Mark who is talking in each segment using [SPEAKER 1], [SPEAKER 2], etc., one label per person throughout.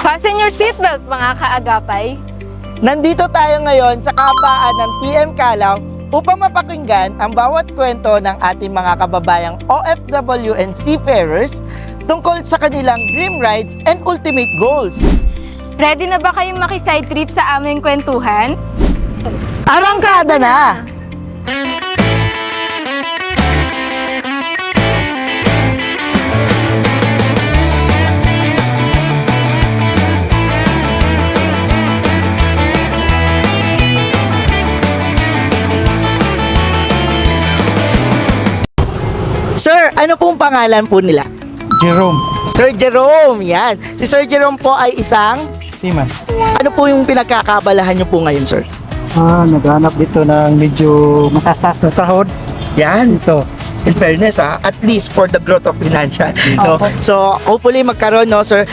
[SPEAKER 1] Fasten your seatbelt, mga kaagapay.
[SPEAKER 2] Nandito tayo ngayon sa kahabaan ng TM Calao upang mapakinggan ang bawat kwento ng ating mga kababayang OFW and seafarers tungkol sa kanilang dream rides and ultimate goals.
[SPEAKER 1] Ready na ba kayong maki-side trip sa aming kwentuhan?
[SPEAKER 2] Arangkada na! Sir, ano pong pangalan po nila?
[SPEAKER 3] Jerome
[SPEAKER 2] Sir Jerome, yan. Si Sir Jerome po ay isang...
[SPEAKER 3] Siman.
[SPEAKER 2] Ano po yung pinagkakabalahan nyo po ngayon, sir?
[SPEAKER 3] Naghanap dito ng medyo matastas na sahod.
[SPEAKER 2] Yan.
[SPEAKER 3] Ito.
[SPEAKER 2] In fairness, at least for the growth of financial. No? So, hopefully magkaroon, no, sir.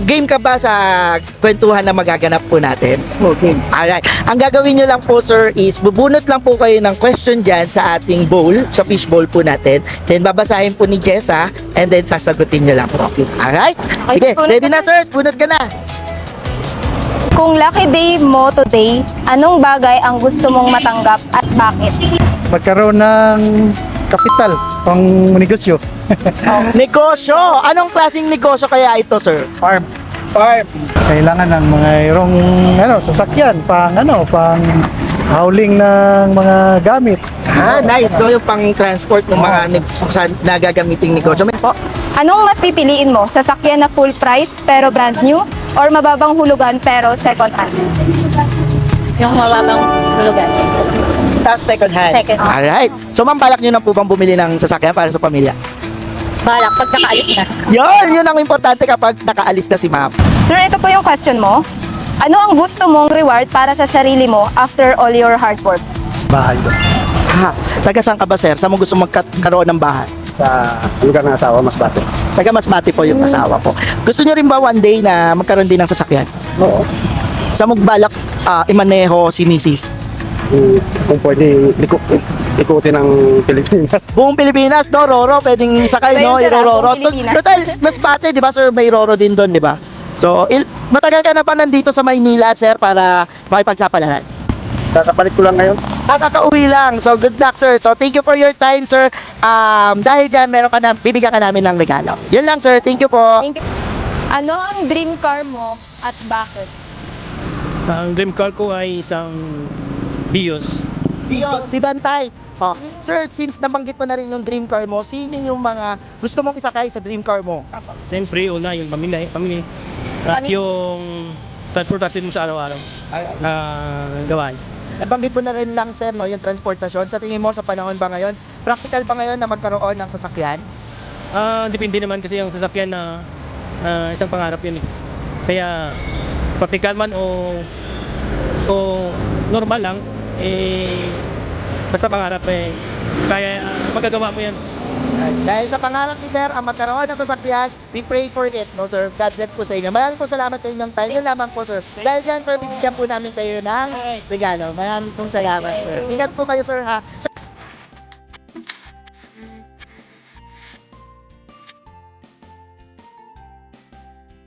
[SPEAKER 2] Game ka ba sa kwentuhan na magaganap po natin?
[SPEAKER 3] Okay.
[SPEAKER 2] Alright. Ang gagawin nyo lang po, sir, is bubunot lang po kayo ng question dyan sa ating bowl, sa fish bowl po natin. Then, babasahin po ni Jessa, and then sasagutin nyo lang po. Alright? Sige,
[SPEAKER 1] bunot
[SPEAKER 2] ready
[SPEAKER 1] na,
[SPEAKER 2] na, sir? Bunot ka na.
[SPEAKER 1] Kung lucky day mo today, anong bagay ang gusto mong matanggap at bakit?
[SPEAKER 3] Magkaroon ng kapital pang negosyo.
[SPEAKER 2] Negosyo! Anong klaseng negosyo kaya ito, sir?
[SPEAKER 3] Farm.
[SPEAKER 2] Farm.
[SPEAKER 3] Kailangan ng mga irong sasakyan pang hauling ng mga gamit.
[SPEAKER 2] Nice. No? Yung pang-transport ng mga nagagamiting negosyo. Po.
[SPEAKER 1] Anong mas pipiliin mo? Sasakyan na full price pero brand new? Or mababang hulugan pero second hand? Yung mababang hulugan.
[SPEAKER 2] Tapos second hand.
[SPEAKER 1] Second hand.
[SPEAKER 2] Alright. So, ma'am, balak nyo na po bang bumili ng sasakyan para sa pamilya?
[SPEAKER 1] Balak, pag nakaalis na.
[SPEAKER 2] Yun ang importante kapag nakaalis na si ma'am.
[SPEAKER 1] Sir, ito po yung question mo. Ano ang gusto mong reward para sa sarili mo after all your hard work?
[SPEAKER 3] Bahay
[SPEAKER 2] Taga saan ka ba, sir? Saan mo gusto magkaroon ng bahay?
[SPEAKER 3] sa lugar ng asawa, Masbate.
[SPEAKER 2] Taga Masbate po yung asawa ko. Gusto nyo rin ba one day na magkaroon din ng sasakyan?
[SPEAKER 3] Oo.
[SPEAKER 2] Sa magbalak imaneho si Mrs.?
[SPEAKER 3] Kung pwede ikutin ng Pilipinas.
[SPEAKER 2] Buong Pilipinas, no? Roro, pwedeng sakay, no?
[SPEAKER 1] Ayun, sir,
[SPEAKER 2] Iro-roro.
[SPEAKER 1] buong Pilipinas.
[SPEAKER 2] Total, Masbate, di ba, sir? May Roro din doon, di ba? So, matagal ka na pa nandito sa Maynila, sir, para makipagsapalaran?
[SPEAKER 3] Kakapalit ko lang ngayon.
[SPEAKER 2] Kakauwi lang. So, good luck, sir. So, thank you for your time, sir. Dahil dyan, bibigyan ka namin ng regalo. Yun lang, sir. Thank you po.
[SPEAKER 1] Thank you. Ano ang dream car mo at bakit?
[SPEAKER 4] Ang dream car ko ay isang Vios.
[SPEAKER 2] Si Bantay. Oh. Sir, since nabanggit mo na rin yung dream car mo, sino yung mga gusto mong isakay sa dream car mo?
[SPEAKER 4] Siyempre, una yung pamilya. At yung transportasyon mo sa araw-araw na gawain.
[SPEAKER 2] Nabanggit mo na rin lang, sir, no, yung transportasyon. Sa tingin mo, sa panahon ba ngayon, practical ba ngayon na magkaroon ng sasakyan?
[SPEAKER 4] Depende naman kasi yung sasakyan na isang pangarap yun eh. Kaya practical man o normal lang, basta pangarap kaya magagawa mo yan.
[SPEAKER 2] Dahil sa pangarap ni sir, ang magkaroon ng sasakyan, we pray for it, no, sir? God bless po sa inyo. Maraming po salamat sa inyong time. Yun lamang po, sir. Dahil dyan, sir, bibigyan po namin kayo ng regalo. Maraming po salamat, sir. Ingat po kayo, sir, ha?